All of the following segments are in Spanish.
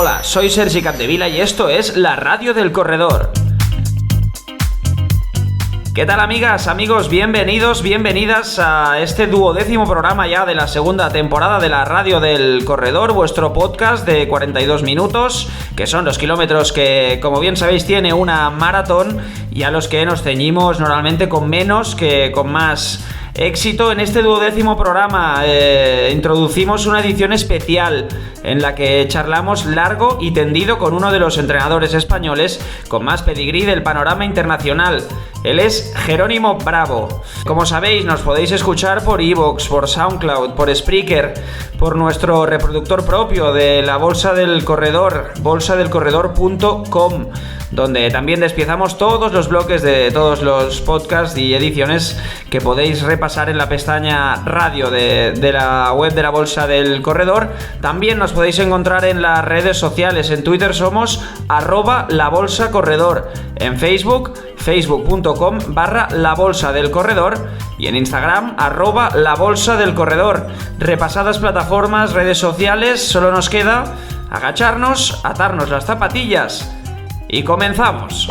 Hola, soy Sergi Capdevila y esto es la Radio del Corredor. ¿Qué tal, amigas, amigos? Bienvenidos, bienvenidas a este 12º programa ya de la segunda temporada de la Radio del Corredor, vuestro podcast de 42 minutos, que son los kilómetros que, como bien sabéis, tiene una maratón y a los que nos ceñimos normalmente con menos que con más éxito. En este 12º programa introducimos una edición especial en la que charlamos largo y tendido con uno de los entrenadores españoles con más pedigrí del panorama internacional. Él es Jerónimo Bravo. Como sabéis, nos podéis escuchar por iVoox, por SoundCloud, por Spreaker, por nuestro reproductor propio de la Bolsa del Corredor, bolsadelcorredor.com, donde también despiezamos todos los bloques de todos los podcasts y ediciones que podéis repasar en la pestaña radio de la web de la Bolsa del Corredor. También nos podéis encontrar en las redes sociales. En Twitter somos @labolsacorredor, en Facebook, facebook.com/labolsadelcorredor y en Instagram @labolsadelcorredor. Repasadas plataformas, redes sociales, solo nos queda agacharnos, atarnos las zapatillas y comenzamos.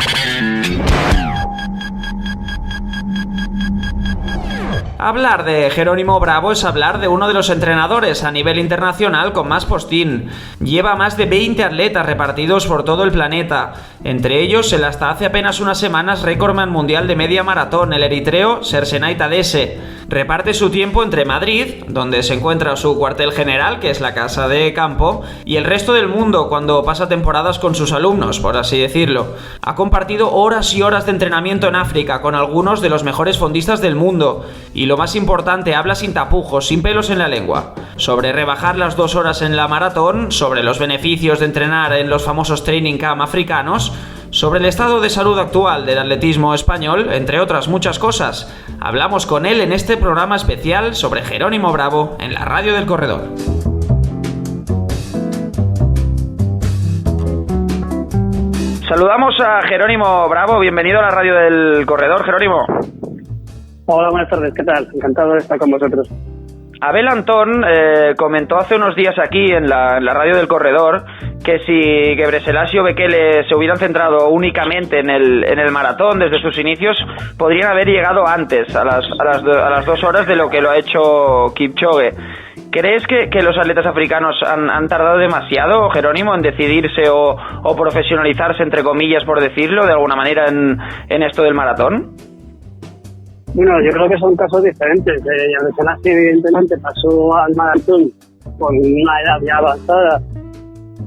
Hablar de Jerónimo Bravo es hablar de uno de los entrenadores a nivel internacional con más postín. Lleva más de 20 atletas repartidos por todo el planeta. Entre ellos, el hasta hace apenas unas semanas récordman mundial de media maratón, el eritreo Sersenay Tadese. Reparte su tiempo entre Madrid, donde se encuentra su cuartel general, que es la casa de campo, y el resto del mundo cuando pasa temporadas con sus alumnos, por así decirlo. Ha compartido horas y horas de entrenamiento en África con algunos de los mejores fondistas del mundo. Y lo más importante, habla sin tapujos, sin pelos en la lengua. Sobre rebajar las 2 horas en la maratón, sobre los beneficios de entrenar en los famosos training camp africanos, sobre el estado de salud actual del atletismo español, entre otras muchas cosas. Hablamos con él en este programa especial sobre Jerónimo Bravo en la Radio del Corredor. Saludamos a Jerónimo Bravo, bienvenido a la Radio del Corredor, Jerónimo. Hola, buenas tardes, ¿qué tal? Encantado de estar con vosotros. Abel Antón comentó hace unos días aquí en la Radio del Corredor que si Gebrselassie o Bekele se hubieran centrado únicamente en el maratón desde sus inicios, podrían haber llegado antes, a las 2 horas de lo que lo ha hecho Kipchoge. ¿Crees que los atletas africanos han tardado demasiado, Jerónimo, en decidirse o profesionalizarse, entre comillas, por decirlo, de alguna manera en esto del maratón? Bueno, yo creo que son casos diferentes. Gebrselassie evidentemente pasó al maratón con una edad ya avanzada,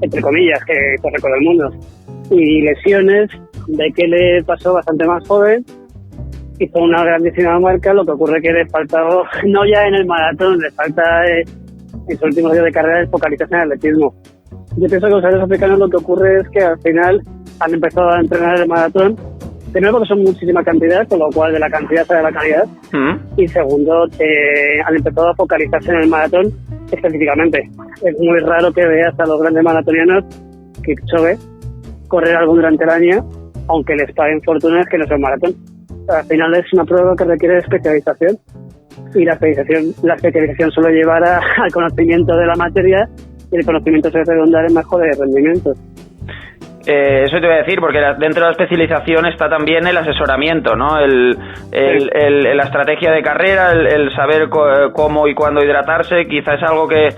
entre comillas, que corre con el mundo, y lesiones. Bekele pasó bastante más joven, hizo una grandísima marca. Lo que ocurre que le faltaba, no ya en el maratón, le falta en sus últimos días de carrera de focalizarse en el atletismo. Yo pienso que los atletas africanos lo que ocurre es que al final han empezado a entrenar el maratón. Primero, porque son muchísima cantidad, con lo cual de la cantidad sale la calidad. Y segundo, han empezado a focalizarse en el maratón específicamente. Es muy raro que veas a los grandes maratonianos, Kipchoge, correr algo durante el año, aunque les paguen fortunas que no sea un maratón. Al final es una prueba que requiere especialización, y la especialización suele llevar al conocimiento de la materia, y el conocimiento se redundar en mejores rendimientos. Eso te voy a decir, porque dentro de la especialización está también el asesoramiento, ¿no? La estrategia de carrera, el saber cómo y cuándo hidratarse. Quizás es algo que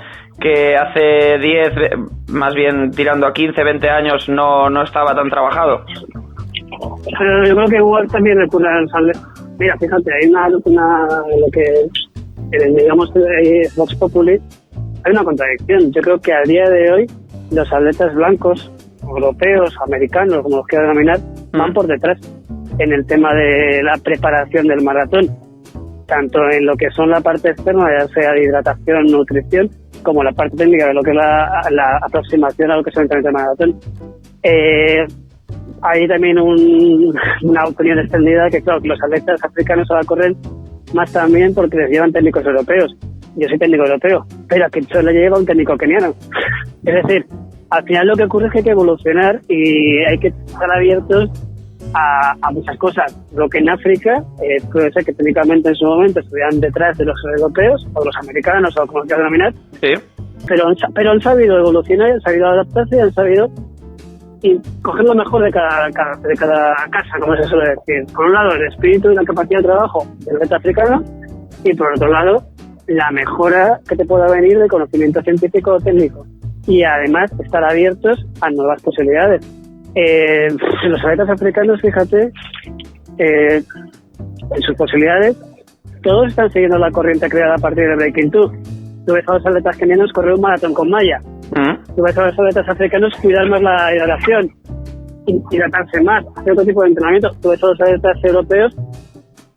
hace 10, más bien tirando a 15, 20 años no estaba tan trabajado. Pero yo creo que igual también recurre al saber. Mira, fíjate, hay lo que digamos es Vox Populi, hay una contradicción. Yo creo que a día de hoy los atletas blancos, europeos, americanos, como los quieran denominar, van por detrás en el tema de la preparación del maratón, tanto en lo que son la parte externa, ya sea de hidratación, nutrición, como la parte técnica de lo que es la aproximación a lo que es el entrenamiento del maratón. Hay también una opinión extendida que, claro, que los atletas africanos ahora corren más también porque les llevan técnicos europeos. Yo soy técnico europeo, pero a Kipchoge le lleva un técnico keniano. Es decir, al final lo que ocurre es que hay que evolucionar y hay que estar abiertos a muchas cosas. Lo que en África puede ser que técnicamente en su momento estuvieran detrás de los europeos o de los americanos o como quieran denominar. Sí. pero han sabido evolucionar, han sabido adaptarse y han sabido coger lo mejor de cada casa, como se suele decir. Por un lado, el espíritu y la capacidad de trabajo del atleta africano, y por otro lado, la mejora que te pueda venir de conocimiento científico o técnico. Y además, estar abiertos a nuevas posibilidades. Los atletas africanos, fíjate, en sus posibilidades, todos están siguiendo la corriente creada a partir de Breaking Two. Tú ves a los atletas kenianos correr un maratón con malla. Tú ves a los atletas africanos cuidar más la hidratación, hidratarse más, hacer otro tipo de entrenamiento. Tú ves a los atletas europeos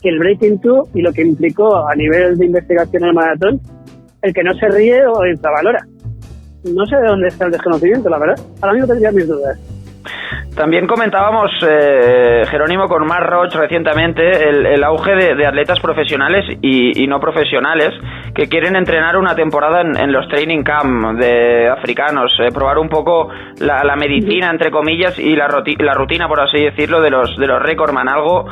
que el Breaking Two y lo que implicó a nivel de investigación en el maratón, el que no se ríe o infravalora. No sé de dónde está el desconocimiento, la verdad. Ahora mismo tendría mis dudas. También comentábamos, Jerónimo, con Mark Roach recientemente el auge de atletas profesionales y no profesionales que quieren entrenar una temporada en los training camp de africanos, probar un poco la medicina, entre comillas, y la rutina, por así decirlo, de los recordman, algo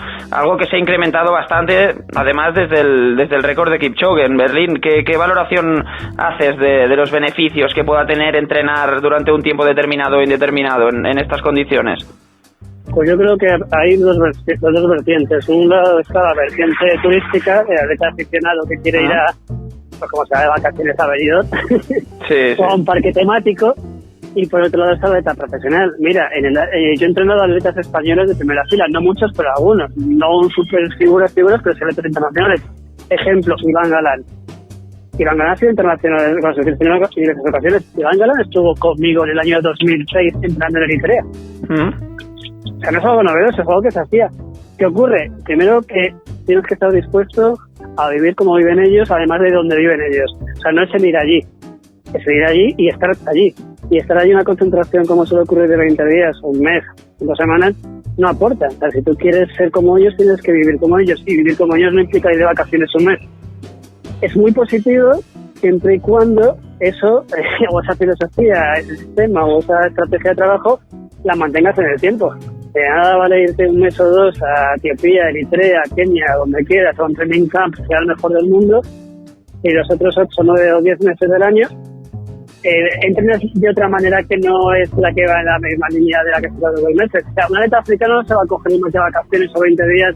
que se ha incrementado bastante, además desde el récord de Kipchoge en Berlín. ¿Qué valoración haces de los beneficios que pueda tener entrenar durante un tiempo determinado o indeterminado en estas condiciones? Pues yo creo que hay dos vertientes. Un lado está la vertiente turística, el atleta aficionado que quiere ir a, pues como se llama, de vacaciones a Benidorm, o a un parque temático, y por otro lado está el atleta profesional. Mira, yo he entrenado a atletas españoles de primera fila, no muchos, pero algunos, no super figuras, pero sí atletas internacionales. Ejemplo, Iván Galán. Iván Galán ha sido internacional en diversas ocasiones. Iván Galán estuvo conmigo en el año 2006 entrenando en Eritrea. O sea, no es algo novedoso, es algo que se hacía. ¿Qué ocurre? Primero que tienes que estar dispuesto a vivir como viven ellos, además de donde viven ellos. O sea, no es el ir allí, es ir allí y estar allí. Y estar allí en una concentración como suele ocurrir de 20 días, un mes, 2 semanas, no aporta. O sea, si tú quieres ser como ellos, tienes que vivir como ellos. Y vivir como ellos no implica ir de vacaciones un mes. Es muy positivo siempre y cuando eso, o esa filosofía, ese sistema o esa estrategia de trabajo, la mantengas en el tiempo. De nada vale irte un mes o dos a Etiopía, Eritrea, Kenia, donde quieras, a un training camp, sea el mejor del mundo, y los otros 8, 9 o 10 meses del año entrenas de otra manera que no es la que va en la misma línea de la que se va de 2 meses. O sea, un atleta africano no se va a coger un mes de vacaciones o 20 días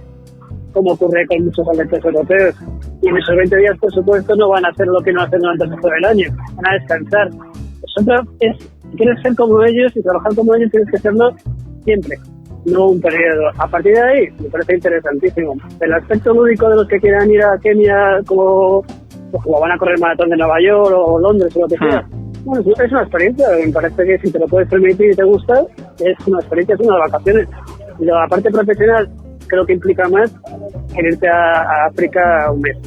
como ocurre con muchos atletas europeos. Y en esos 20 días, por supuesto, no van a hacer lo que no hacen durante el resto del año. Van a descansar. Si quieres ser como ellos y trabajar como ellos, tienes que hacerlo siempre, no un periodo. A partir de ahí, me parece interesantísimo. El aspecto lúdico de los que quieran ir a Kenia como van a correr el maratón de Nueva York o Londres o lo que sea. Bueno, es una experiencia. Me parece que si te lo puedes permitir y te gusta, es una experiencia, es unas vacaciones. Y la parte profesional creo que implica más que irte a África un mes.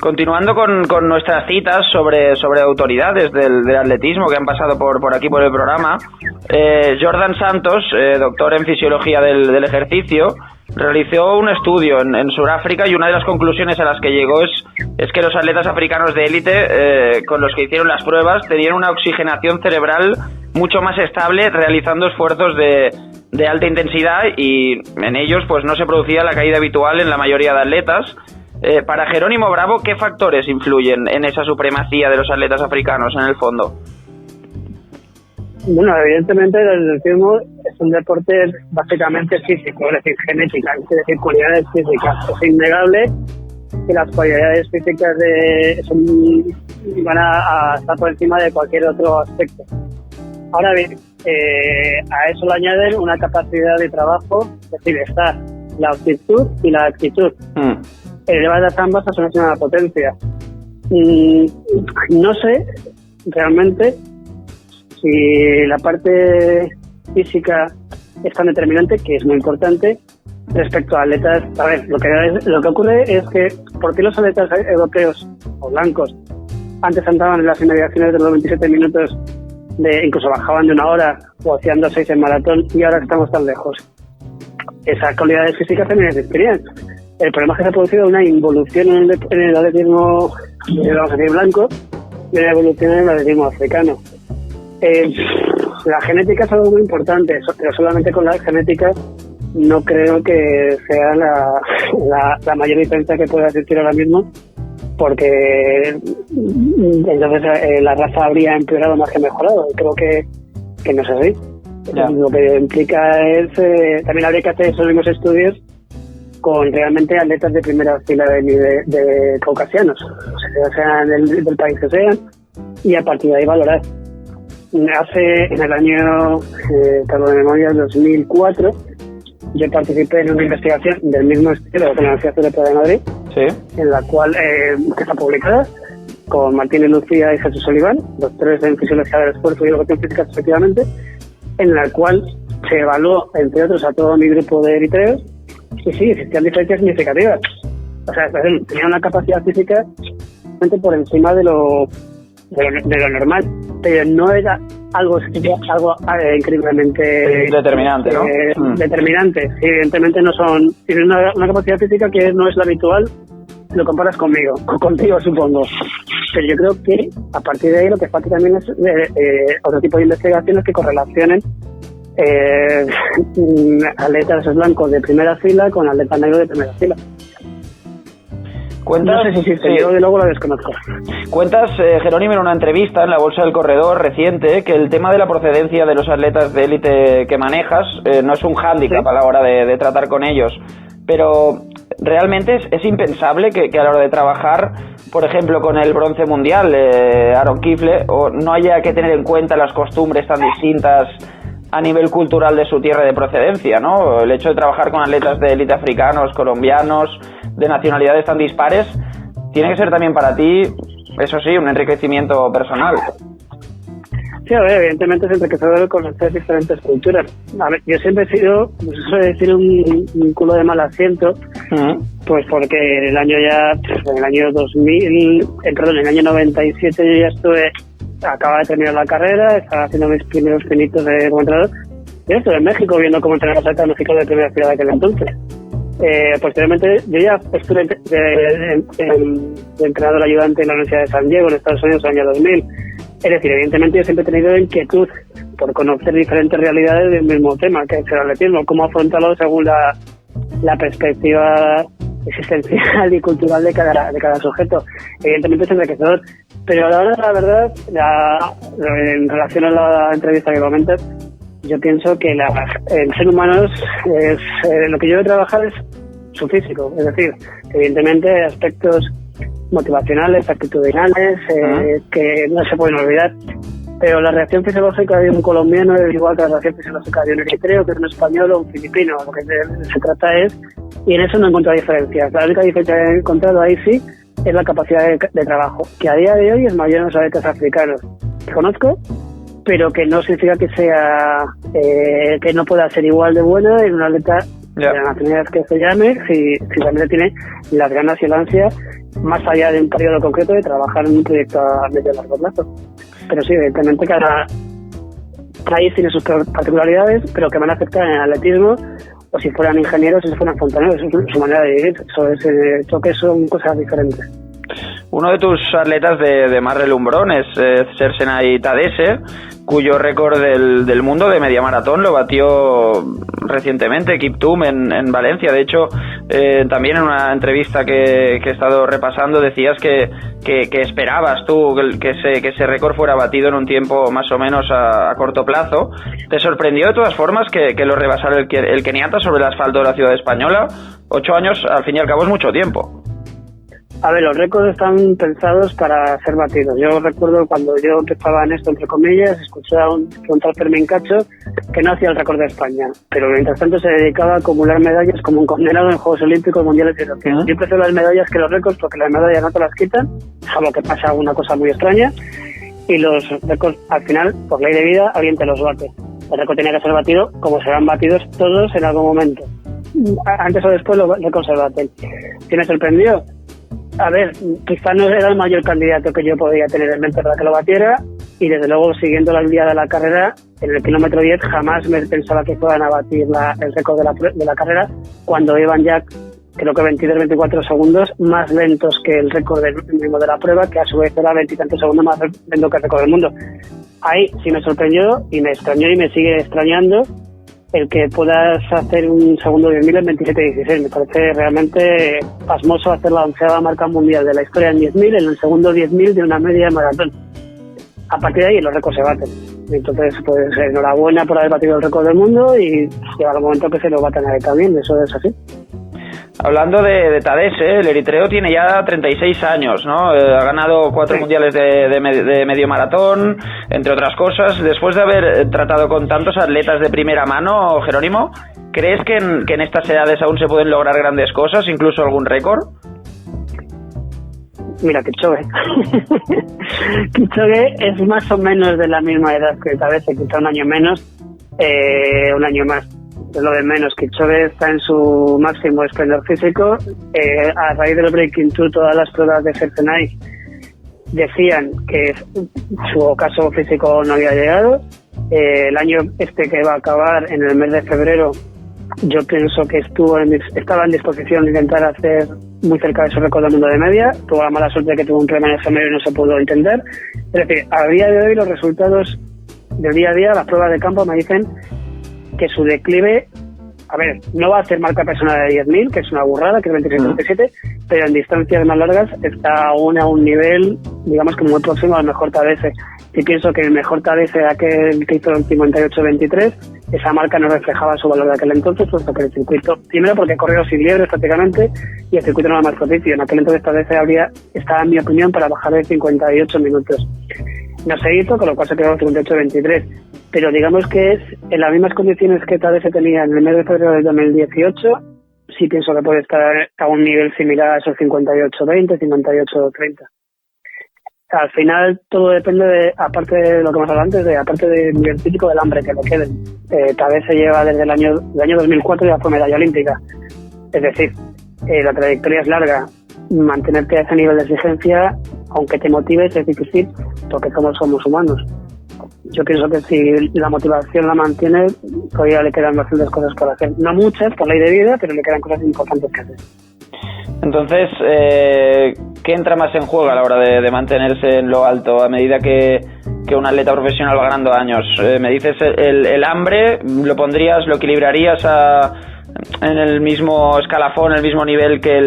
Continuando con nuestras citas sobre autoridades del atletismo que han pasado por aquí por el programa, Jordan Santos, doctor en fisiología del ejercicio, realizó un estudio en Sudáfrica, y una de las conclusiones a las que llegó es que los atletas africanos de élite con los que hicieron las pruebas tenían una oxigenación cerebral mucho más estable realizando esfuerzos de alta intensidad, y en ellos pues no se producía la caída habitual en la mayoría de atletas. Para Jerónimo Bravo, ¿qué factores influyen en esa supremacía de los atletas africanos en el fondo? Bueno, evidentemente el atletismo es un deporte básicamente físico, es decir, genética, es decir, cualidades físicas. Es innegable que las cualidades físicas van a estar por encima de cualquier otro aspecto. Ahora bien, a eso le añaden una capacidad de trabajo, es decir, está la aptitud y la actitud. Elevadas ambas a su máxima potencia. No sé realmente si la parte física es tan determinante, que es muy importante respecto a atletas. A ver, lo que ocurre es que ¿por qué los atletas europeos o blancos antes andaban en las inmediaciones de los 27 minutos, incluso bajaban de 1 hora o hacían 2:06 en maratón, y ahora estamos tan lejos? Esas cualidades físicas también existirían. El problema es que se ha producido una involución en el atletismo, vamos a decir, blanco, y una evolución en el atletismo africano. La genética es algo muy importante, pero solamente con la genética no creo que sea la mayor diferencia que pueda existir ahora mismo porque entonces la raza habría empeorado más que mejorado. Creo que no es así. Ya. Lo que implica es, también habría que hacer esos mismos estudios con realmente atletas de primera fila de caucasianos, o sea, sean del país que sean, y a partir de ahí valorar. En el año, de memoria, 2004, yo participé en una investigación del mismo estilo con la Universidad Europea de Madrid, Sí. en la cual, que está publicada, con Martínez Lucía y Jesús Oliván, doctores en Fisiología del Esfuerzo y Educación Física, respectivamente, en la cual se evaluó, entre otros, a todo mi grupo de eritreos, y sí, existían diferencias significativas. O sea, tenían una capacidad física por encima de lo normal, pero no era algo increíblemente determinante, ¿no? Determinante. Sí, evidentemente no son, tienen una capacidad física que no es la habitual. Lo comparas conmigo, contigo supongo, pero yo creo que a partir de ahí lo que falta también es otro tipo de investigaciones que correlacionen atletas blancos de primera fila con atletas negros de primera fila. ¿Cuentas? No sé si existe, yo de luego lo desconozco. Cuentas, Jerónimo, en una entrevista en la Bolsa del Corredor reciente, que el tema de la procedencia de los atletas de élite que manejas no es un hándicap a la hora de tratar con ellos, pero realmente es impensable que a la hora de trabajar, por ejemplo, con el bronce mundial, Aaron Kifle, o no haya que tener en cuenta las costumbres tan distintas a nivel cultural de su tierra de procedencia, ¿no? El hecho de trabajar con atletas de élite africanos, colombianos, de nacionalidades tan dispares, tiene que ser también para ti, eso sí, un enriquecimiento personal. Sí, a ver, evidentemente es enriquecedor conocer diferentes culturas. A ver, yo siempre he sido, pues eso de decir, un culo de mal asiento, pues porque en el año 2000, perdón, en el año 97 yo ya acababa de terminar la carrera, estaba haciendo mis primeros pinitos de como entrenador. Yo estuve en México viendo cómo entrenar a los atletas mexicanos de primera fila de aquel entonces. Posteriormente, yo ya estuve de entrenador ayudante en la Universidad de San Diego, en Estados Unidos, en el año 2000. Es decir, evidentemente yo siempre he tenido inquietud por conocer diferentes realidades del mismo tema, que es el atletismo, cómo afrontarlo según la perspectiva existencial y cultural de cada sujeto. Evidentemente es enriquecedor, pero a la hora de la verdad, en relación a la entrevista que comentas, yo pienso que el ser humano es lo que yo voy a trabajar es su físico, es decir, evidentemente aspectos motivacionales, actitudinales, que no se pueden olvidar, pero la reacción fisiológica de un colombiano es igual que la reacción fisiológica de un eritreo, que de un español o un filipino. Lo que se trata es, y en eso no he encontrado diferencias. La única diferencia que he encontrado ahí sí es la capacidad de trabajo, que a día de hoy es mayor en los atletas africanos que conozco, pero que no significa que sea que no pueda ser igual de buena en un atleta de la nacionalidad que se llame, si realmente tiene las ganas y el ansia, más allá de un periodo concreto, de trabajar en un proyecto a medio y largo plazo. Pero sí, evidentemente cada país tiene sus particularidades, pero que van a afectar en el atletismo, o si fueran ingenieros, o si fueran fontaneros, eso es su manera de vivir. Eso que son cosas diferentes. Uno de tus atletas de más relumbrón es Sersenay Tadese, cuyo récord del mundo de media maratón lo batió recientemente Kiptum en Valencia. De hecho, también en una entrevista que he estado repasando decías que esperabas tú que ese récord fuera batido en un tiempo más o menos a corto plazo. ¿Te sorprendió de todas formas que lo rebasara el keniata sobre el asfalto de la ciudad española? 8 años, al fin y al cabo, es mucho tiempo. A ver, los récords están pensados para ser batidos. Yo recuerdo cuando yo empezaba en esto, entre comillas, escuché a un tal Fermín Cacho que no hacía el récord de España, pero mientras tanto se dedicaba a acumular medallas como un condenado en Juegos Olímpicos, Mundiales y Europeos. Yo prefiero las medallas que los récords porque las medallas no te las quitan, salvo que pasa una cosa muy extraña, y los récords, al final, por ley de vida, alguien te los bate. El récord tenía que ser batido como serán batidos todos en algún momento. Antes o después los récords se baten. ¿Qué me sorprendió? A ver, quizá no era el mayor candidato que yo podía tener en mente para que lo batiera, y desde luego, siguiendo la guía de la carrera, en el kilómetro 10 jamás me pensaba que fueran a batir el récord de la carrera, cuando iban ya, creo que 22-24 segundos más lentos que el récord mismo de la prueba, que a su vez era 20 y tantos segundos más lento que el récord del mundo. Ahí sí me sorprendió, y me extrañó y me sigue extrañando el que puedas hacer un segundo 10.000 en 27:16. Me parece realmente pasmoso hacer la 11ª marca mundial de la historia en 10.000 en el segundo 10.000 de una media maratón. A partir de ahí los récords se baten. Entonces, pues enhorabuena por haber batido el récord del mundo y llega el momento que se lo baten a él también, eso es así. Hablando de Tadese, el eritreo tiene ya 36 años, ¿no? Ha ganado 4 mundiales de medio maratón, entre otras cosas. Después de haber tratado con tantos atletas de primera mano, Jerónimo, ¿crees que en estas edades aún se pueden lograr grandes cosas, incluso algún récord? Mira, Kipchoge. Kipchoge es más o menos de la misma edad que Tadese, quizá un año menos, un año más. Es lo de menos. Kipchoge está en su máximo esplendor físico. A raíz del Breaking Two, todas las pruebas de Cercenay decían que su ocaso físico no había llegado. El año que va a acabar en el mes de febrero, yo pienso que estaba en disposición de intentar hacer muy cerca de su récord del mundo de media. Tuvo la mala suerte de que tuvo un problema en el gemelo y no se pudo entender. Es decir, a día de hoy los resultados del día a día, las pruebas de campo me dicen que su declive, a ver, no va a hacer marca personal de 10.000, que es una burrada, que es 26.37, pero en distancias más largas está aún a un nivel, digamos que muy próximo al mejor Tadese. Y pienso que el mejor Tadese, aquel que hizo el 58.23, esa marca no reflejaba su valor de aquel entonces, puesto que el circuito, primero porque corrió sin liebres prácticamente, y el circuito no era más propicio. En aquel entonces Tadese estaba, en mi opinión, para bajar de 58 minutos. No se hizo, con lo cual se quedó en 58.23. Pero digamos que es en las mismas condiciones que Tadese tenía en el mes de febrero del 2018, sí pienso que puede estar a un nivel similar a esos 58.20, 58.30. Al final todo depende de, aparte de lo que hemos hablado antes, aparte del nivel físico del hambre que le quede. Tadese lleva desde el año 2004 ya fue medalla olímpica. Es decir, la trayectoria es larga. Mantenerte a ese nivel de exigencia, aunque te motives, es difícil, porque somos humanos. Yo pienso que si la motivación la mantiene, todavía le quedan bastantes cosas por hacer. No muchas, por ley de vida, pero le quedan cosas importantes que hacer. Entonces, ¿qué entra más en juego a la hora de mantenerse en lo alto a medida que un atleta profesional va ganando años? Me dices el hambre, ¿lo equilibrarías en el mismo escalafón, el mismo nivel que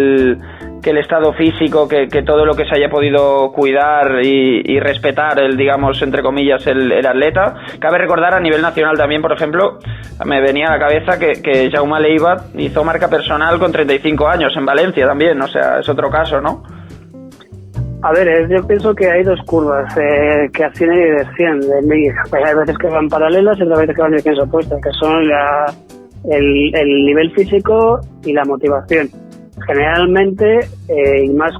el estado físico, que todo lo que se haya podido cuidar y respetar, digamos, entre comillas, el atleta? Cabe recordar a nivel nacional también, por ejemplo, me venía a la cabeza que Jaume Leiva hizo marca personal con 35 años en Valencia también, o sea, es otro caso, ¿no? A ver, yo pienso que hay dos curvas que ascienden y descienden. Hay veces que van paralelas y otras veces que van en direcciones opuestas, que son el nivel físico y la motivación. Generalmente, y más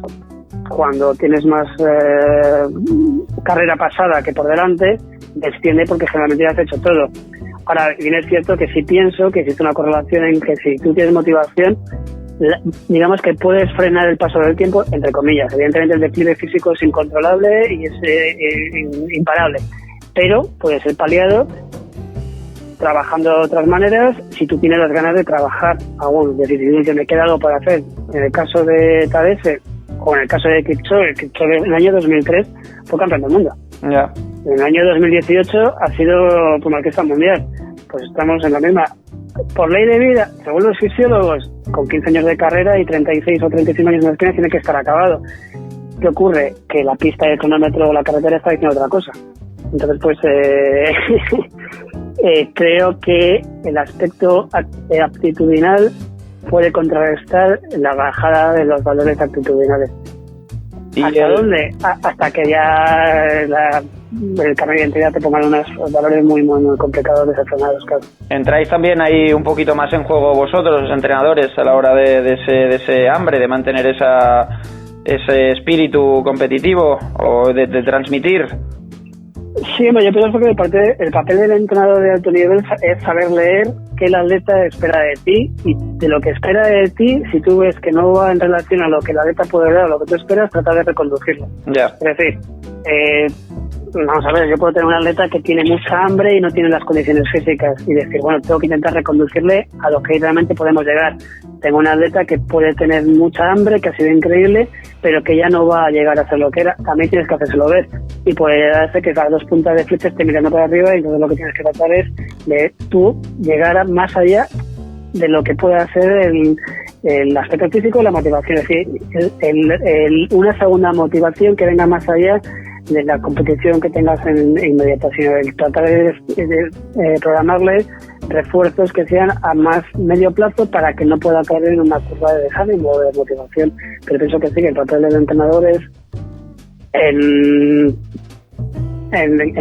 cuando tienes más carrera pasada que por delante, desciende porque generalmente ya has hecho todo. Ahora, bien es cierto que sí pienso que existe una correlación en que si tú tienes motivación, digamos que puedes frenar el paso del tiempo, entre comillas. Evidentemente el declive físico es incontrolable y es imparable, pero puede ser paliado trabajando de otras maneras si tú tienes las ganas de trabajar aún. Es decir, si me queda algo para hacer. En el caso de Tadese o en el caso de Kipchoge en el año 2003 fue campeón del mundo. Yeah. En el año 2018 ha sido marquista mundial. Pues estamos en la misma. Por ley de vida, según los fisiólogos, con 15 años de carrera y 36 o 35 años de experiencia tiene que estar acabado. ¿Qué ocurre? Que la pista y el cronómetro o la carretera está diciendo otra cosa. Entonces, pues creo que el aspecto aptitudinal puede contrarrestar la bajada de los valores aptitudinales. ¿Hasta dónde? Hasta que ya el carnet de identidad te pongan unos valores muy, muy, muy complicados, desafortunados, claro. ¿Entráis también ahí un poquito más en juego vosotros, los entrenadores, a la hora de ese hambre, de mantener ese espíritu competitivo o de transmitir? Sí, yo pienso que el papel del entrenador de alto nivel es saber leer qué el atleta espera de ti, y de lo que espera de ti, si tú ves que no va en relación a lo que el atleta puede dar o lo que tú esperas, tratar de reconducirlo. Yeah. Es decir, vamos a ver, yo puedo tener un atleta que tiene mucha hambre y no tiene las condiciones físicas y decir, bueno, tengo que intentar reconducirle a lo que realmente podemos llegar. Tengo un atleta que puede tener mucha hambre, que ha sido increíble, pero que ya no va a llegar a ser lo que era. También tienes que hacérselo ver. Y puede darse que cada 2 puntas de flecha esté mirando para arriba y entonces lo que tienes que tratar es de tú llegar a más allá de lo que pueda ser el aspecto físico y la motivación. Es decir, una segunda motivación que venga más allá de la competición que tengas en inmediata, sino el tratar de programarle refuerzos que sean a más medio plazo para que no pueda caer en una curva de desánimo o de motivación. Pero pienso que sí, que el papel del entrenador es en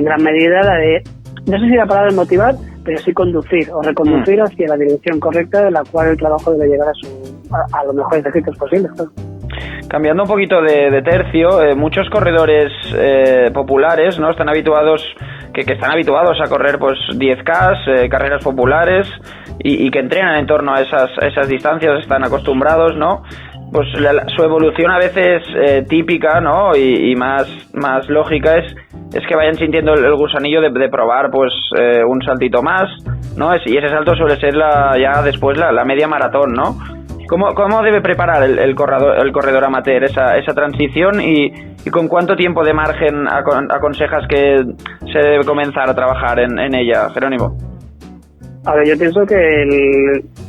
gran medida la de, no sé si la palabra es motivar, pero sí conducir o reconducir hacia la dirección correcta de la cual el trabajo debe llegar a los mejores éxitos posibles, claro. Cambiando un poquito de tercio, muchos corredores populares, ¿no? Están habituados, que están habituados a correr pues 10K, carreras populares y que entrenan en torno a esas distancias, están acostumbrados, ¿no? Pues su evolución a veces típica, ¿no? Y más lógica es que vayan sintiendo el gusanillo de probar pues un saltito más, ¿no? Y ese salto suele ser ya después la media maratón, ¿no? ¿Cómo debe preparar el corredor amateur esa transición y con cuánto tiempo de margen aconsejas que se debe comenzar a trabajar en ella, Jerónimo? A ver, yo pienso que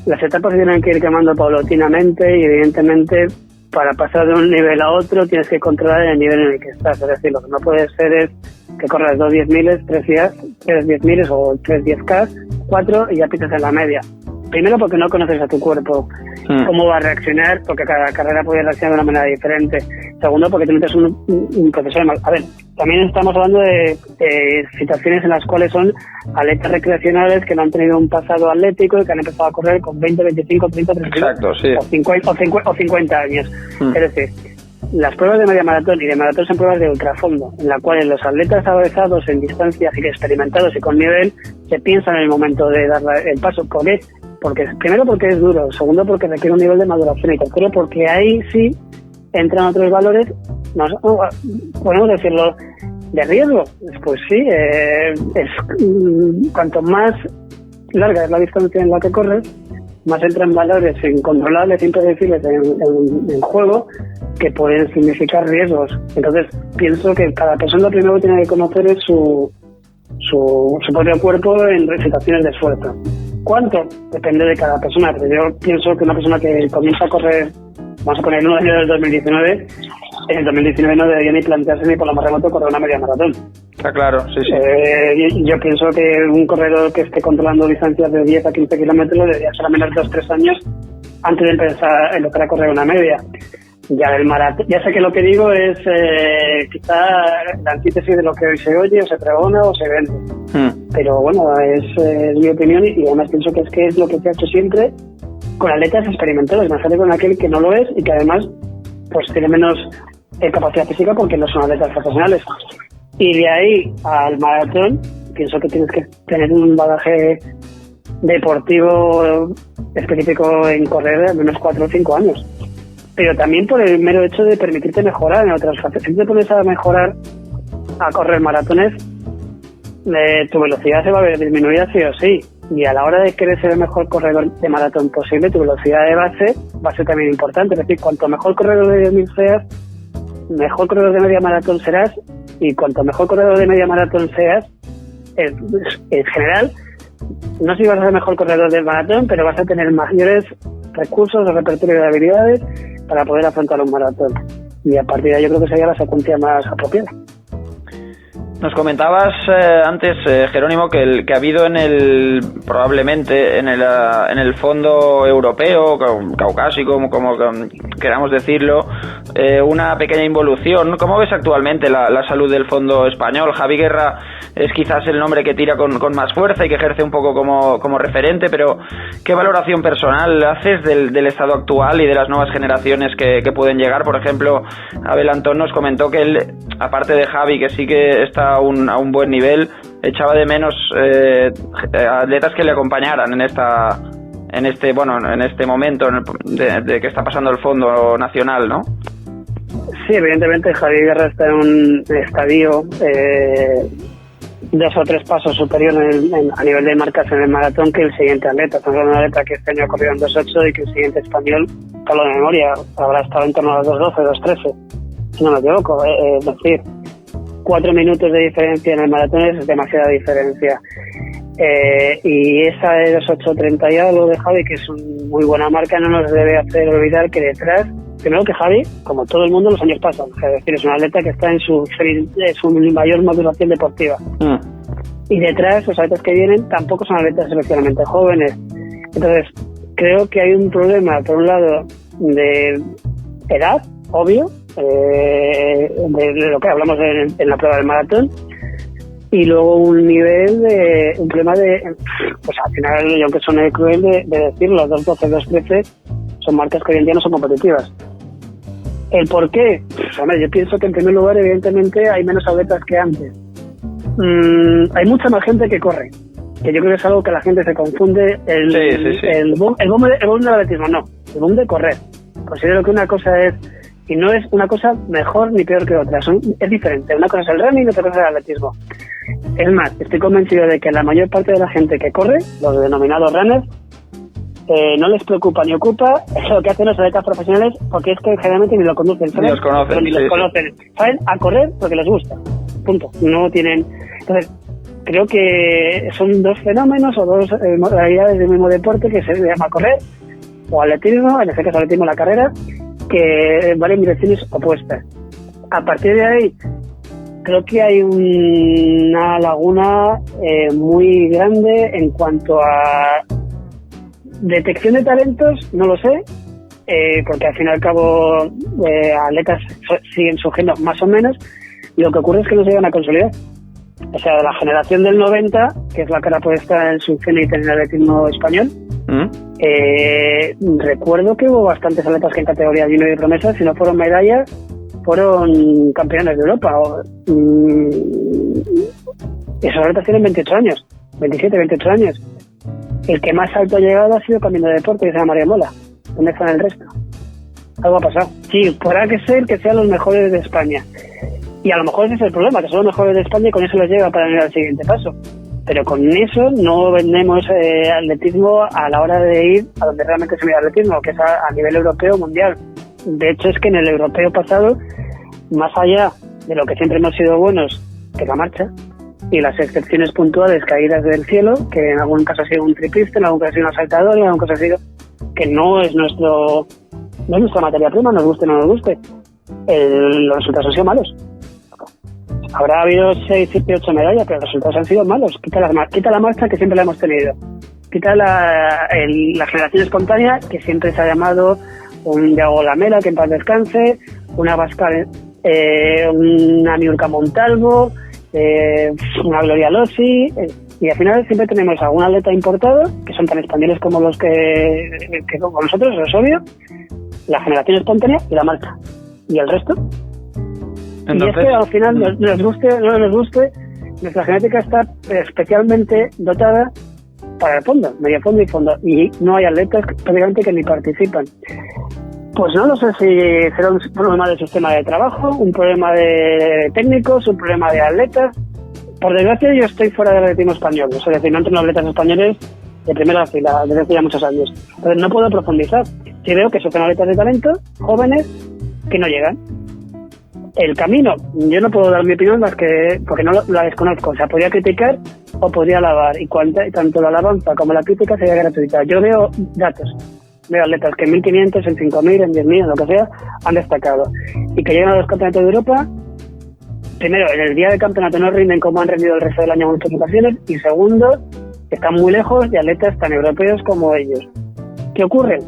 las etapas tienen que ir quemando paulatinamente y evidentemente para pasar de un nivel a otro tienes que controlar el nivel en el que estás. Es decir, lo que no puede ser es que corras 2 10.000, 3 10.000 o 3 10K, 4 y ya pisas en la media. Primero porque no conoces a tu cuerpo, cómo va a reaccionar, porque cada carrera puede reaccionar de una manera diferente. Segundo, porque te metes un proceso de mal. A ver, también estamos hablando de situaciones en las cuales son atletas recreacionales que no han tenido un pasado atlético y que han empezado a correr con 20, 25, 30, 30 Exacto, sí. o 50 años. Es decir, las pruebas de media maratón y de maratón son pruebas de ultrafondo, en las cuales los atletas avanzados en distancias y experimentados y con nivel se piensan en el momento de dar el paso. ¿Por qué? Primero porque es duro, segundo porque requiere un nivel de maduración y tercero porque ahí sí entran otros valores, podemos decirlo, de riesgo. Pues sí, cuanto más larga es la distancia en la que corres, más entran valores incontrolables, impredecibles en juego que pueden significar riesgos. Entonces pienso que cada persona lo primero que tiene que conocer es su propio cuerpo en situaciones de esfuerzo. ¿Cuánto? Depende de cada persona, pero yo pienso que una persona que comienza a correr, vamos a poner el 1 de enero del 2019, en el 2019 no debería ni plantearse ni por lo más remoto correr una media maratón. Está claro, sí. Yo pienso que un corredor que esté controlando distancias de 10 a 15 kilómetros debería ser a menos de 2-3 años antes de empezar a correr una media. Ya del maratón, ya sé que lo que digo es quizá la antítesis de lo que hoy se oye o se pregona o se vende. Pero bueno, es mi opinión y además pienso que es lo que se ha hecho siempre con atletas experimentados, imagínate con aquel que no lo es y que además pues tiene menos capacidad física porque no son atletas profesionales. Y de ahí al maratón, pienso que tienes que tener un bagaje deportivo específico en correr de unos 4 o 5 años. Pero también por el mero hecho de permitirte mejorar en otras fases. Si te pones a mejorar, a correr maratones, tu velocidad se va a ver disminuida sí o sí. Y a la hora de querer ser el mejor corredor de maratón posible, tu velocidad de base va a ser también importante. Es decir, cuanto mejor corredor de 10.000 seas, mejor corredor de media maratón serás. Y cuanto mejor corredor de media maratón seas, en general, no sé si vas a ser mejor corredor del maratón, pero vas a tener mayores recursos o repertorio de habilidades para poder afrontar un maratón. Y a partir de ahí yo creo que sería la secuencia más apropiada. Nos comentabas antes, Jerónimo, que ha habido probablemente en el fondo europeo, caucásico, como queramos decirlo, una pequeña involución. ¿Cómo ves actualmente la salud del fondo español? Javi Guerra es quizás el nombre que tira con más fuerza y que ejerce un poco como referente, pero ¿qué valoración personal haces del estado actual y de las nuevas generaciones que pueden llegar? Por ejemplo, Abel Antón nos comentó que él, aparte de Javi, que sí que está a un buen nivel, echaba de menos atletas que le acompañaran en este momento de que está pasando el fondo nacional, ¿no? Sí, evidentemente Javi Guerra está en un estadio 2 o 3 pasos superior a nivel de marcas en el maratón que el siguiente atleta. Estamos hablando de un atleta que este año ha corrido en 2.8 y que el siguiente español, hablo de memoria, habrá estado en torno a los 2.12, 2.13, si no me equivoco. Es decir, 4 minutos de diferencia en el maratón es demasiada diferencia. Y esa de 2.8.30 y algo de Javi, que es una muy buena marca, no nos debe hacer olvidar que detrás, primero que Javi, como todo el mundo, los años pasan. Es decir, es un atleta que está en su mayor motivación deportiva. Y detrás, los atletas que vienen tampoco son atletas especialmente jóvenes. Entonces, creo que hay un problema, por un lado, de edad, obvio, de lo que hablamos en la prueba del maratón, y luego un problema de, pues al final, yo aunque suene cruel de decirlo, 2.12, 2.13 son marcas que hoy en día no son competitivas. ¿El por qué? Pues, hombre, yo pienso que en primer lugar, evidentemente, hay menos atletas que antes. Hay mucha más gente que corre, que yo creo que es algo que la gente se confunde. El boom del atletismo, no, el boom de correr. Considero que una cosa es, y no es una cosa mejor ni peor que otra, es diferente. Una cosa es el running y otra cosa es el atletismo. Es más, estoy convencido de que la mayor parte de la gente que corre, los denominados runners, no les preocupa ni ocupa lo que hacen los atletas profesionales, porque es que generalmente ni lo conducen, ¿sabes? Ni los conocen, los conocen. Saben a correr porque les gusta, punto. No tienen. Entonces, creo que son dos fenómenos o dos modalidades del mismo deporte que se llama correr o atletismo, en este caso atletismo la carrera, que van en direcciones opuestas. A partir de ahí, creo que hay una laguna muy grande en cuanto a detección de talentos, no lo sé, porque al fin y al cabo atletas siguen surgiendo más o menos, y lo que ocurre es que no se llegan a consolidar. O sea, de la generación del 90, que es la cara puesta en su cenit en el atletismo español, recuerdo que hubo bastantes atletas que en categoría junior y promesas, si no fueron medallas, fueron campeones de Europa. Esos atletas tienen 28 años, 27, 28 años. El que más alto ha llegado ha sido cambiando de deporte, que se llama María Mola. ¿Dónde están el resto? Algo ha pasado. Sí, podrá que ser que sean los mejores de España. Y a lo mejor ese es el problema, que son los mejores de España y con eso les llega para ir al siguiente paso. Pero con eso no vendemos atletismo a la hora de ir a donde realmente se mide atletismo, que es a nivel europeo mundial. De hecho, es que en el europeo pasado, más allá de lo que siempre hemos sido buenos, que es la marcha, y las excepciones puntuales caídas del cielo, que en algún caso ha sido un triplista, en algún caso ha sido un saltador, en algún caso ha sido que no es nuestra materia prima, nos guste o no nos guste, los resultados han sido malos. Habrá habido 6, 7, 8 medallas, pero los resultados han sido malos. Quita la marcha que siempre la hemos tenido. Quita la generación espontánea, que siempre se ha llamado un Yago Lamela, que en paz descanse, una Bascal, una Niurka Montalvo, una Gloria Lossi, y al final siempre tenemos algún atleta importado, que son tan españoles como los que con nosotros, eso es obvio, la generación espontánea y la marcha. ¿Y el resto? Entonces, y es que al final, nos guste o no nos guste, nuestra genética está especialmente dotada para el fondo, medio fondo y fondo, y no hay atletas prácticamente que ni participan. Pues no sé si será un problema del sistema de trabajo, un problema de técnicos, un problema de atletas. Por desgracia, yo estoy fuera del atletismo español, es decir, no entreno atletas españoles de primera fila desde hace ya muchos años. Entonces no puedo profundizar. Sí veo que son atletas de talento, jóvenes, que no llegan. El camino, yo no puedo dar mi opinión más que porque no la desconozco. O sea, podría criticar o podría alabar, y tanto la alabanza como la crítica sería gratuita. Yo veo datos, veo atletas que en 1500, en 5000, en 10.000, en lo que sea, han destacado, y que llegan a los campeonatos de Europa. Primero, en el día del campeonato no rinden como han rendido el resto del año en muchas ocasiones, y segundo, están muy lejos de atletas tan europeos como ellos. ¿Qué ocurre?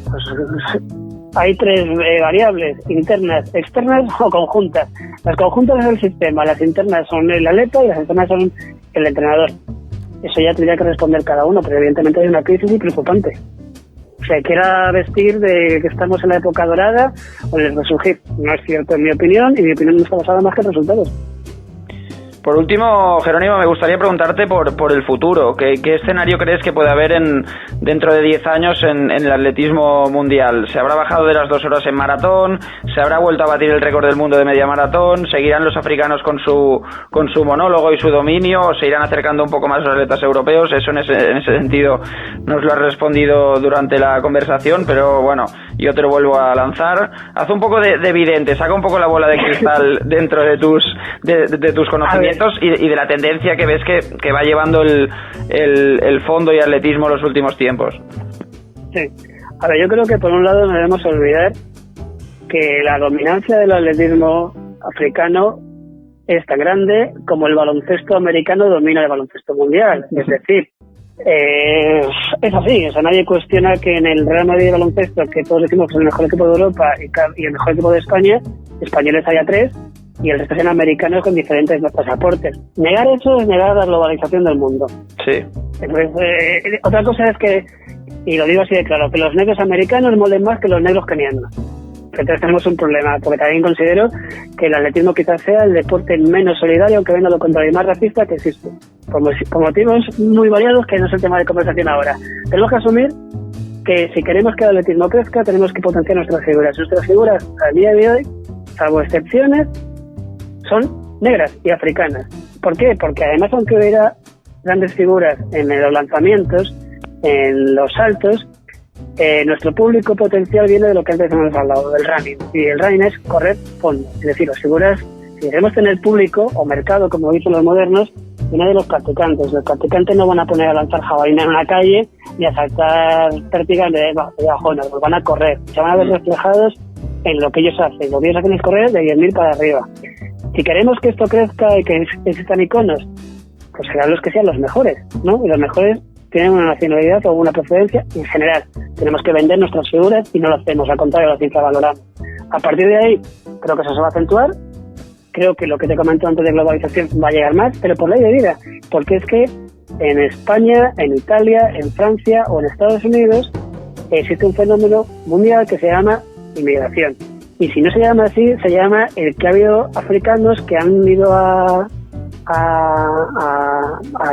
Pues hay 3 variables: internas, externas o conjuntas. Las conjuntas es el sistema, las internas son el atleta y las externas son el entrenador. Eso ya tendría que responder cada uno, pero evidentemente hay una crisis preocupante. O sea, quiera vestir de que estamos en la época dorada o en el resurgir. No es cierto en mi opinión, y mi opinión no está basada más que en resultados. Por último, Jerónimo, me gustaría preguntarte por el futuro. ¿Qué escenario crees que puede haber dentro de 10 años en el atletismo mundial? ¿Se habrá bajado de las 2 horas en maratón? ¿Se habrá vuelto a batir el récord del mundo de media maratón? ¿Seguirán los africanos con su monólogo y su dominio? ¿O se irán acercando un poco más los atletas europeos? Eso en ese sentido nos lo has respondido durante la conversación, pero bueno, yo te lo vuelvo a lanzar. Haz un poco de vidente, saca un poco la bola de cristal dentro de tus conocimientos y de la tendencia que ves que va llevando el fondo y atletismo en los últimos tiempos. Sí. A ver, yo creo que por un lado no debemos olvidar que la dominancia del atletismo africano es tan grande como el baloncesto americano domina el baloncesto mundial. Es decir, es así, o sea, nadie cuestiona que en el Real Madrid de baloncesto, que todos decimos que es el mejor equipo de Europa y el mejor equipo de España, españoles haya 3 y el resto sean americanos con diferentes pasaportes. Negar eso es negar la globalización del mundo. Sí. Entonces, otra cosa es que, y lo digo así de claro, que los negros americanos molen más que los negros kenianos. Entonces tenemos un problema, porque también considero que el atletismo quizás sea el deporte menos solidario, aunque venga lo contrario y más racista que existe. Por motivos muy variados, que no es el tema de conversación ahora. Tenemos que asumir que si queremos que el atletismo crezca, tenemos que potenciar nuestras figuras. Nuestras figuras, a día de hoy, salvo excepciones, son negras y africanas. ¿Por qué? Porque además, aunque hubiera grandes figuras en los lanzamientos, en los saltos, nuestro público potencial viene de lo que antes hemos hablado, del running. Y el running es correr fondo. Es decir, las figuras, si queremos tener público o mercado, como dicen los modernos, viene de los practicantes. Los practicantes no van a poner a lanzar jabalina en una calle ni a saltar pértigas de bajones, pues van a correr. Se van a ver reflejados en lo que ellos hacen. Lo que ellos hacen es correr de 10.000 para arriba. Si queremos que esto crezca y que existan iconos, pues serán los que sean los mejores, ¿no? Y los mejores tienen una nacionalidad o una procedencia en general. Tenemos que vender nuestras figuras y no lo hacemos, al contrario, las infravaloramos. A partir de ahí, creo que eso se va a acentuar. Creo que lo que te comento antes de globalización va a llegar más, pero por ley de vida. Porque es que en España, en Italia, en Francia o en Estados Unidos existe un fenómeno mundial que se llama inmigración. Y si no se llama así, se llama el que ha habido africanos que han ido a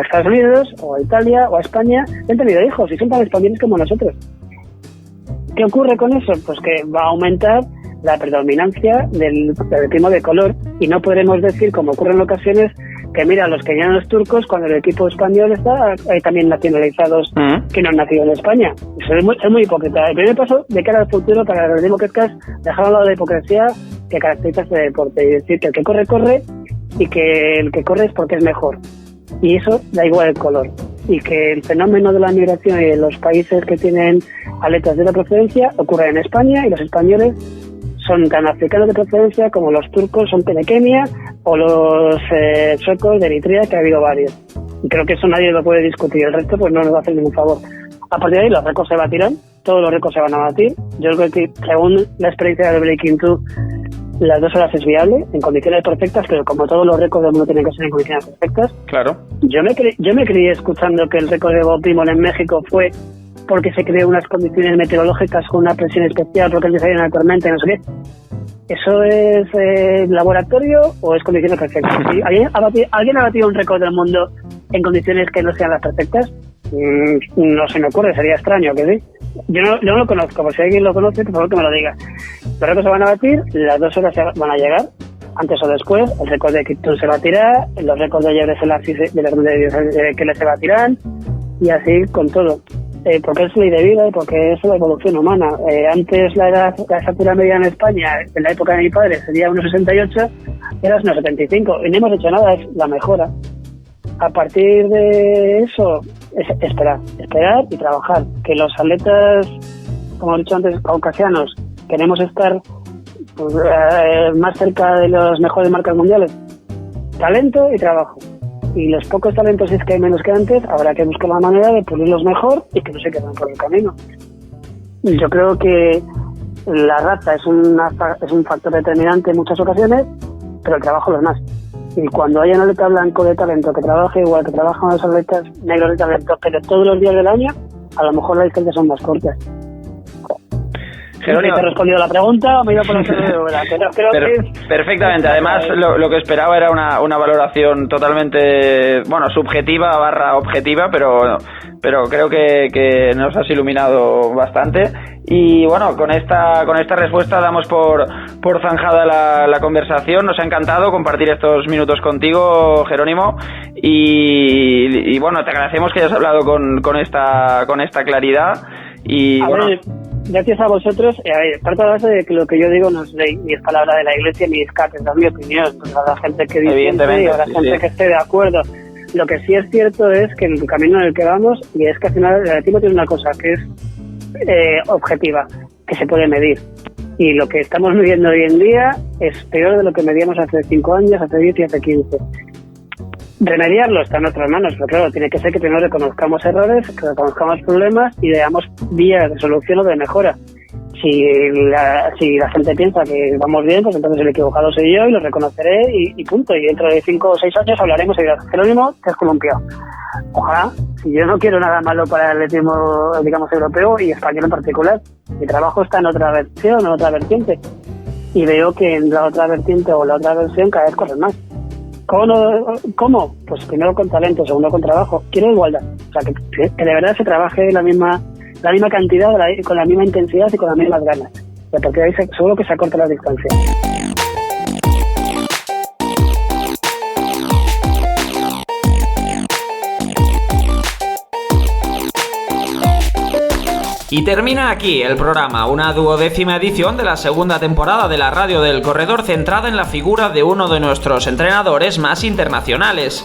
Estados Unidos o a Italia o a España y han tenido hijos y son tan españoles como nosotros. ¿Qué ocurre con eso? Pues que va a aumentar la predominancia del atletismo de color y no podremos decir, como ocurre en ocasiones, que mira, los kenianos turcos, cuando el equipo español está, hay también nacionalizados que no han nacido en España. Eso es muy hipócrita. El primer paso de cara al futuro para el atletismo que es dejar a un lado la hipocresía que caracteriza este deporte y decir que el que corre, corre y que el que corre es porque es mejor. Y eso da igual el color. Y que el fenómeno de la migración y de los países que tienen atletas de la procedencia ocurre en España y los españoles son tan africanos de procedencia como los turcos son de Kenia o los suecos de Eritrea, que ha habido varios. Y creo que eso nadie lo puede discutir. El resto pues no nos va a hacer ningún favor. A partir de ahí los récords se batirán, todos los récords se van a batir. Yo creo que según la experiencia del Breaking 2, las 2 horas es viable, en condiciones perfectas, pero como todos los récords del mundo tienen que ser en condiciones perfectas. Claro. Yo me creí escuchando que el récord de Bob Beamon en México fue porque se creó unas condiciones meteorológicas con una presión especial, porque antes había una tormenta y no sé qué. ¿Eso es laboratorio o es condiciones perfectas? ¿Sí? ¿Alguien ha batido un récord del mundo en condiciones que no sean las perfectas? No se me ocurre, sería extraño, ¿que sí? Yo no lo conozco, por si alguien lo conoce, por favor que me lo diga. Los récords se van a batir, las 2 horas van a llegar, antes o después. El récord de Kipton se batirá, los récords de Haile Selassie que se batirán, y así con todo. Porque es ley de vida y porque es la evolución humana. Antes la estatura media en España, en la época de mi padre, sería 1,68 y ahora es 1,75. Y no hemos hecho nada, es la mejora. A partir de eso, es esperar y trabajar. Que los atletas, como he dicho antes, caucasianos, queremos estar más cerca de las mejores marcas mundiales. Talento y trabajo. Y los pocos talentos, si es que hay menos que antes, habrá que buscar la manera de pulirlos mejor y que no se queden por el camino. Yo creo que la raza es un factor determinante en muchas ocasiones, pero el trabajo lo es más. Y cuando haya un atleta blanco de talento que trabaje igual que trabajan los atletas negros de talento, pero todos los días del año, a lo mejor las distancias son más cortas. Jerónimo, ¿te he respondido la pregunta o me iba por la segunda? Perfectamente. Además, lo que esperaba era una valoración totalmente, subjetiva / objetiva, pero creo que nos has iluminado bastante. Y bueno, con esta respuesta damos por zanjada la conversación. Nos ha encantado compartir estos minutos contigo, Jerónimo, y bueno, te agradecemos que hayas hablado con esta claridad. Y ver, gracias a vosotros. Parto de la base de que lo que yo digo no es ley, ni es palabra de la Iglesia, ni es cátedra, es mi opinión. Pues habrá gente que dice y habrá gente que esté de acuerdo. Lo que sí es cierto es que el camino en el que vamos, y es que al final el atletismo tiene una cosa que es objetiva, que se puede medir. Y lo que estamos midiendo hoy en día es peor de lo que medíamos hace 5 años, hace 10 y hace 15. Remediarlo está en nuestras manos, pero claro, tiene que ser que primero reconozcamos errores, que reconozcamos problemas y veamos vías de solución o de mejora. Si la gente piensa que vamos bien, pues entonces el equivocado soy yo y lo reconoceré y punto. Y dentro de 5 o 6 años hablaremos y dirás, Jerónimo, te has columpiado. Ojalá, si yo no quiero nada malo para el atletismo, digamos, europeo y español en particular. Mi trabajo está en otra versión, en otra vertiente. Y veo que en la otra vertiente o la otra versión cada vez corren más. ¿Cómo? Pues primero con talento, segundo con trabajo. Quiero igualdad. O sea, que de verdad se trabaje la misma cantidad, con la misma intensidad y con las mismas ganas. Porque ahí seguro que se acortan las distancias. Y termina aquí el programa, una 12ª edición de la segunda temporada de la Radio del Corredor, centrada en la figura de uno de nuestros entrenadores más internacionales.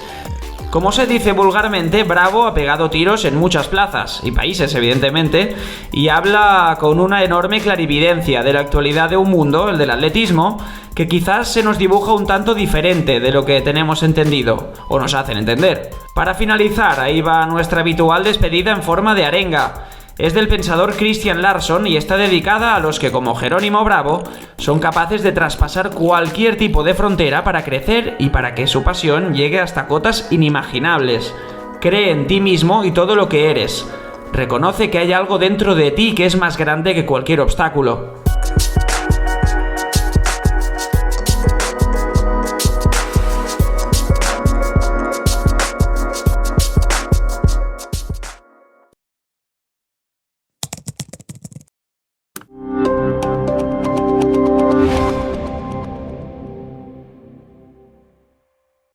Como se dice vulgarmente, Bravo ha pegado tiros en muchas plazas, y países evidentemente, y habla con una enorme clarividencia de la actualidad de un mundo, el del atletismo, que quizás se nos dibuja un tanto diferente de lo que tenemos entendido, o nos hacen entender. Para finalizar, ahí va nuestra habitual despedida en forma de arenga. Es del pensador Christian Larsson y está dedicada a los que, como Jerónimo Bravo, son capaces de traspasar cualquier tipo de frontera para crecer y para que su pasión llegue hasta cotas inimaginables. Cree en ti mismo y todo lo que eres. Reconoce que hay algo dentro de ti que es más grande que cualquier obstáculo.